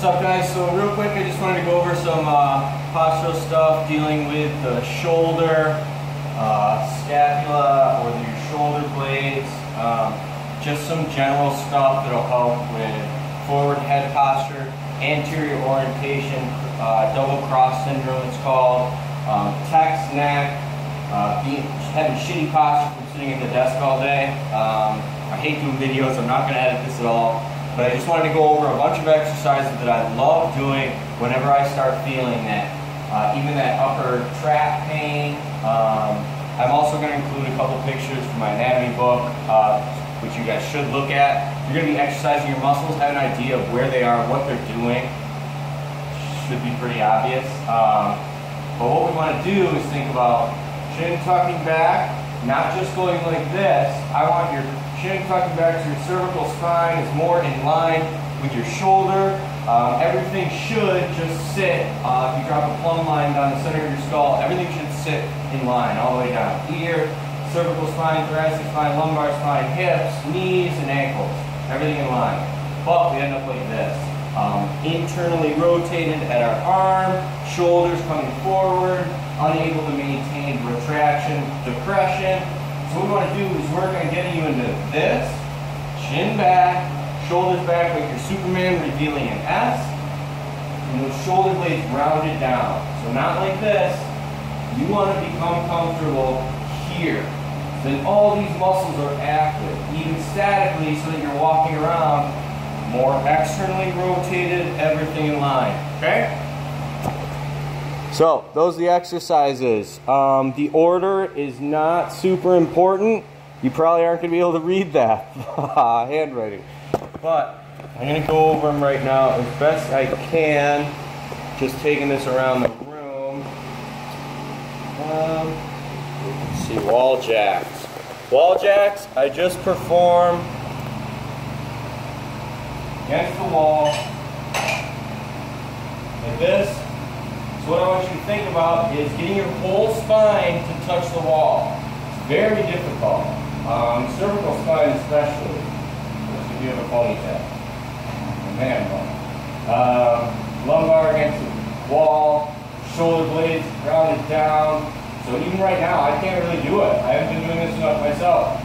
What's up, guys? So real quick, I just wanted to go over some postural stuff dealing with the shoulder, scapula, or your shoulder blades. Just some general stuff that'll help with forward head posture, anterior orientation, double cross syndrome it's called, text neck, having shitty posture from sitting at the desk all day. I hate doing videos, I'm not going to edit this at all. But I just wanted to go over a bunch of exercises that I love doing whenever I start feeling that, even that upper trap pain. I'm also going to include a couple pictures from my anatomy book, which you guys should look at. You're going to be exercising your muscles, have an idea of where they are, what they're doing. Should be pretty obvious. But what we want to do is think about chin tucking back, not just going like this. I want your chin tucking back so your cervical spine is more in line with your shoulder. Everything should just sit, if you drop a plumb line down the center of your skull, everything should sit in line all the way down. Ear, cervical spine, thoracic spine, lumbar spine, hips, knees, and ankles. Everything in line. But we end up like this. Internally rotated at our arm, shoulders coming forward, unable to maintain retraction, depression. So what we want to do is work on getting you into this, chin back, shoulders back like your Superman revealing an S, and those shoulder blades rounded down. So not like this. You want to become comfortable here. Then all these muscles are active, even statically, so that you're walking around more externally rotated, everything in line. Okay? So, those are the exercises. The order is not super important. You probably aren't going to be able to read that handwriting. But I'm going to go over them right now as best I can. Just taking this around the room. Let's see, wall jacks. Wall jacks, I just perform against the wall like this. So what I want you to think about is getting your whole spine to touch the wall. It's very difficult. Cervical spine especially, if you have a ponytail. Man bun. Lumbar against the wall, shoulder blades rounded down. So even right now, I can't really do it. I haven't been doing this enough myself.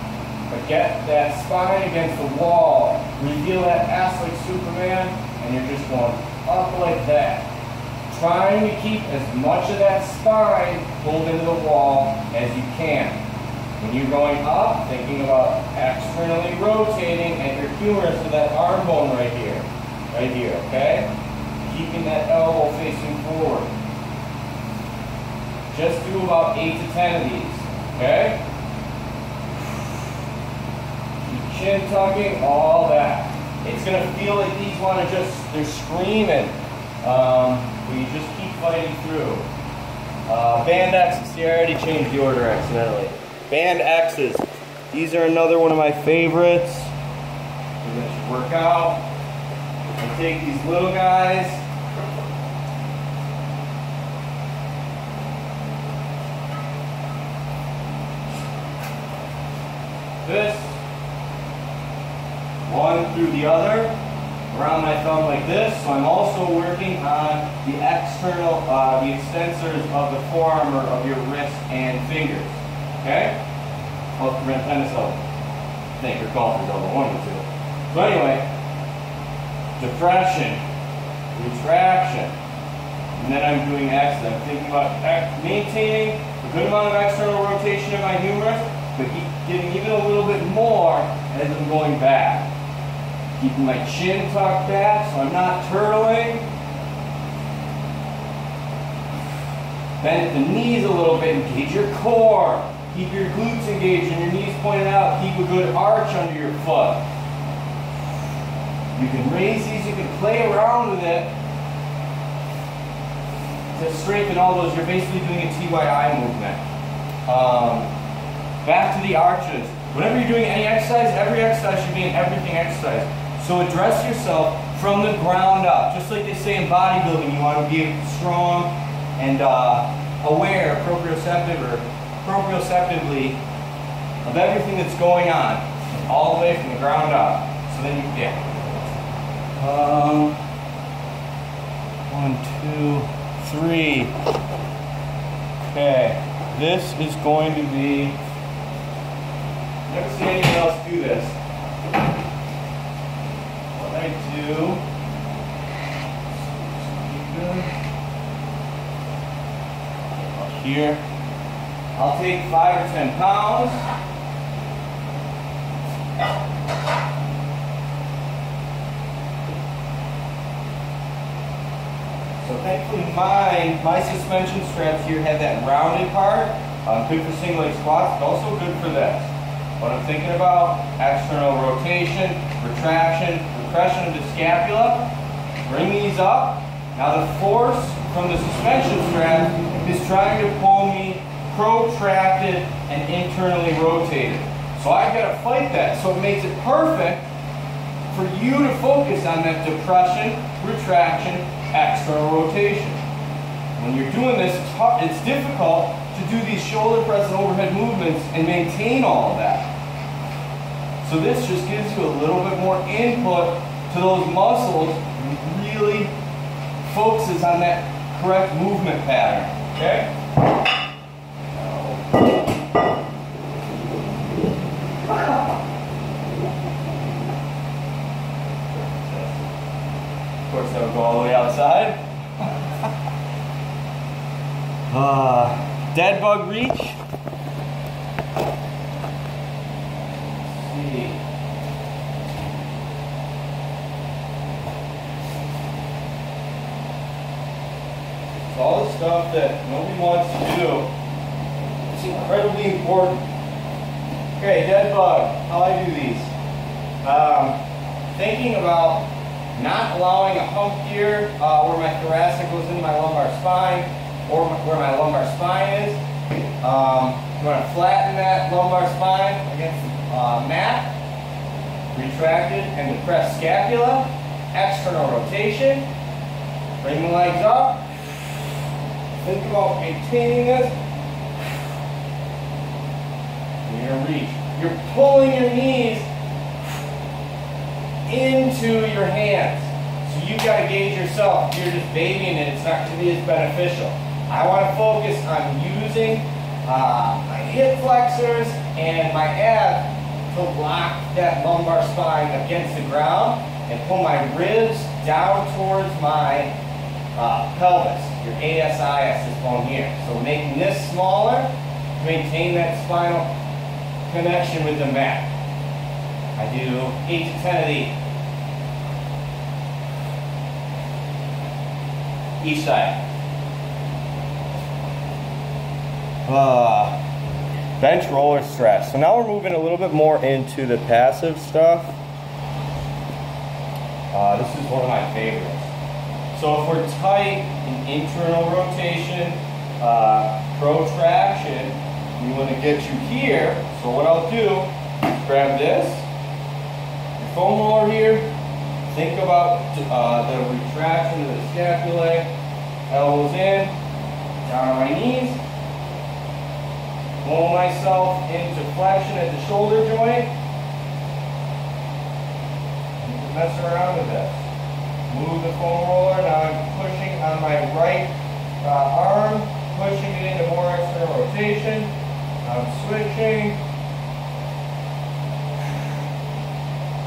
But get that spine against the wall, reveal that ass like Superman, and you're just going up like that. Trying to keep as much of that spine pulled into the wall as you can. When you're going up, thinking about externally rotating at your humerus to that arm bone right here, okay? Keeping that elbow facing forward. Just do about 8 to 10 of these, okay? Keep chin tucking, all that. It's gonna feel like these wanna just, they're screaming. We just keep fighting through. Band X's, see, I already changed the order accidentally. Band X's, these are another one of my favorites. We let you work out. I take these little guys. This, one through the other. Around my thumb like this, so I'm also working on the external, the extensors of the forearm or of your wrist and fingers. Okay? Well, prevent tennis elbow. I think your golfer's elbow, one or two. So anyway, depression, retraction, and then I'm doing X. I'm thinking about maintaining a good amount of external rotation in my humerus, but getting even a little bit more as I'm going back. Keeping my chin tucked back so I'm not turtling. Bend at the knees a little bit, engage your core. Keep your glutes engaged and your knees pointed out. Keep a good arch under your foot. You can raise these, you can play around with it to strengthen all those. You're basically doing a TYI movement. Back to the arches. Whenever you're doing any exercise, every exercise should be an everything exercise. So address yourself from the ground up. Just like they say in bodybuilding, you want to be strong and aware, proprioceptively of everything that's going on, all the way from the ground up. So then you get 1, 2, 3. Okay, this is going to be, I've never seen anyone else do this. What I do, here, I'll take 5 or 10 pounds. So thankfully my suspension straps here have that rounded part. Good for single leg squats, but also good for this. What I'm thinking about, external rotation, retraction, compression of the scapula. Bring these up. Now the force from the suspension strap is trying to pull me protracted and internally rotated. So I've got to fight that. So it makes it perfect for you to focus on that depression, retraction, external rotation. When you're doing this, it's difficult to do these shoulder press and overhead movements and maintain all of that. So this just gives you a little bit more input to those muscles and really focuses on that correct movement pattern. Okay? Of course, that would go all the way outside. Dead bug reach. Let's see. It's all the stuff that nobody wants to do. It's incredibly important. Okay, dead bug. How I do these? Thinking about not allowing a hump here where my thoracic goes into my lumbar spine, or where my lumbar spine is. You want to flatten that lumbar spine against the mat, retracted and depressed scapula, external rotation. Bring the legs up. Think about maintaining this. You're going to reach. You're pulling your knees into your hands. So you've got to gauge yourself. If you're just babying it, it's not going to be as beneficial. I want to focus on using my hip flexors and my abs to lock that lumbar spine against the ground and pull my ribs down towards my pelvis, your ASIS, this bone here. So making this smaller to maintain that spinal connection with the mat. I do 8 to 10 of these. Each side. Bench roller stretch. So now we're moving a little bit more into the passive stuff. This is one of my favorites. So if we're tight in internal rotation, protraction, we want to get you here. So what I'll do is grab this, your foam roller here, think about the retraction of the scapulae, elbows in, down on my knees, pull myself into flexion at the shoulder joint. You can mess around with this. Move the foam roller. Now I'm pushing on my right arm, pushing it into more external rotation. I'm switching.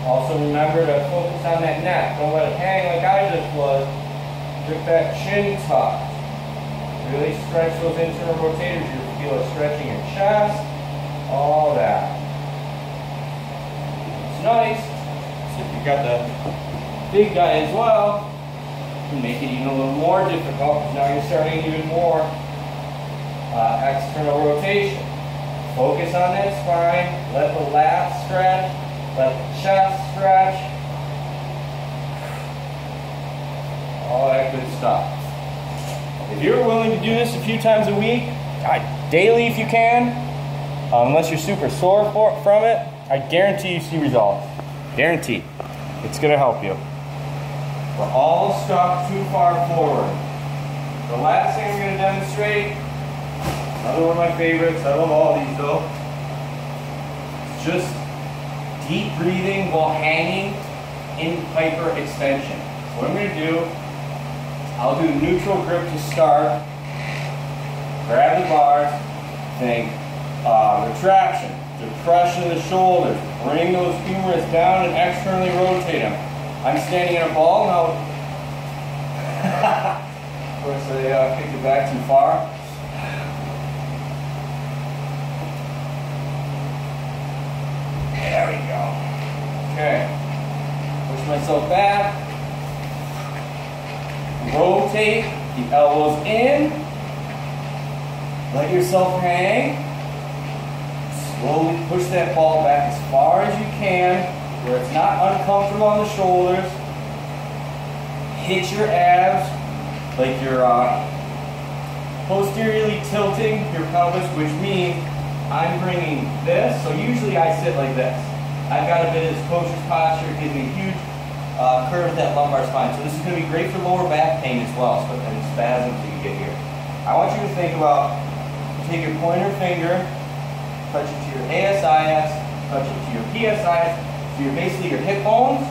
Also remember to focus on that neck. Don't let it hang like I just was. Get that chin tucked. Really stretch those internal rotators. You feel it stretching your chest. All that. It's nice. So if you've got the big guy as well, you can make it even a little more difficult. Now you're starting even more external rotation. Focus on that spine. Let the lats stretch. Let the chest stretch. All that good stuff. If you're willing to do this a few times a week, daily if you can, unless you're super sore from it, I guarantee you see results. Guaranteed. It's going to help you. We're all stuck too far forward. The last thing I'm going to demonstrate, another one of my favorites, I love all these though, it's just deep breathing while hanging in hyper extension. So what I'm going to do, I'll do neutral grip to start. Grab the bars, think retraction, depression of the shoulders, bring those humerus down and externally rotate them. I'm standing in a ball now. Of course, I kicked it back too far. There we go. Okay. Push myself back. Rotate the elbows in. Let yourself hang. Slowly push that ball back as far as you can, where it's not uncomfortable on the shoulders. Hit your abs like you're posteriorly tilting your pelvis, which means I'm bringing this. So usually I sit like this. I've got a bit of this coach's posture. It gives me a huge curve at that lumbar spine. So this is going to be great for lower back pain as well, and spasms that you get here. I want you to think about, take your pointer finger, touch it to your ASIS, touch it to your PSIS, so basically your hip bones,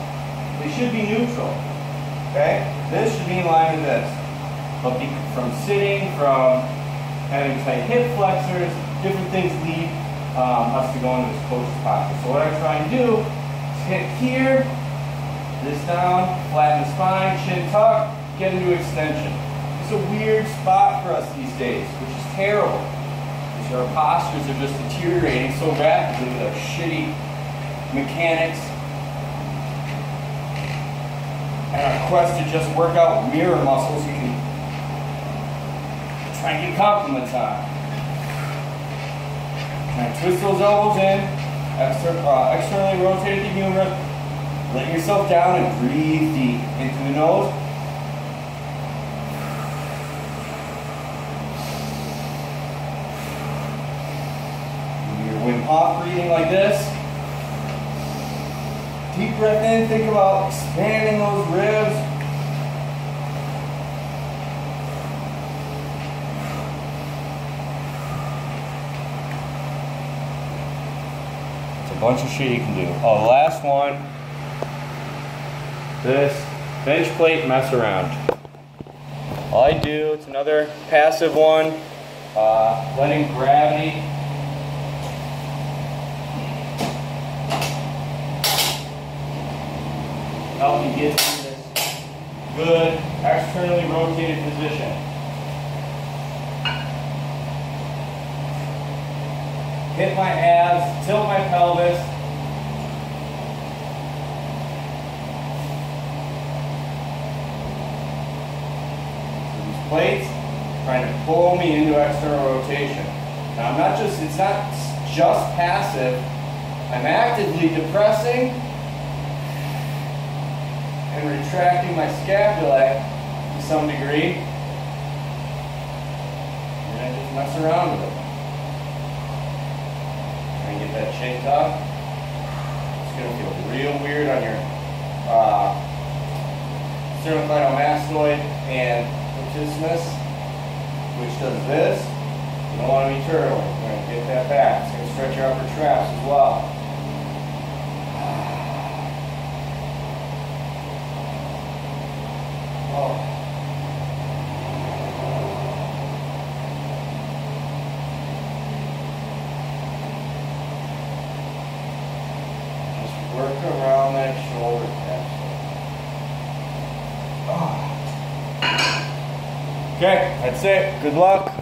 they should be neutral. Okay? This should be in line with this. But from sitting, from having tight hip flexors, different things lead us to go into this coach's posture. So what I try and do is hit here, this down, flatten the spine, chin tuck, get into extension. It's a weird spot for us these days, which is terrible. Because our postures are just deteriorating so rapidly with our shitty mechanics and our quest to just work out mirror muscles you can try and get compliments on. Now twist those elbows in, externally rotate the humerus, let yourself down and breathe deep into the nose. Your Wim Hof breathing like this. Deep breath in, think about expanding those ribs. It's a bunch of shit you can do. Oh, the last one. This bench plate mess around. All I do, it's another passive one. Letting gravity help you get to this good externally rotated position. Hit my abs, tilt my pelvis. These plates trying to pull me into external rotation. Now it's not just passive. I'm actively depressing and retracting my scapulae to some degree, and I just mess around with it. Try and get that shaped up. It's going to feel real weird on your sternocleidomastoid and latissimus, which does this. You don't want to be turtling. You're going to get that back. It's going to stretch your upper traps as well. Just work around that shoulder capsule. Okay, that's it. Good luck.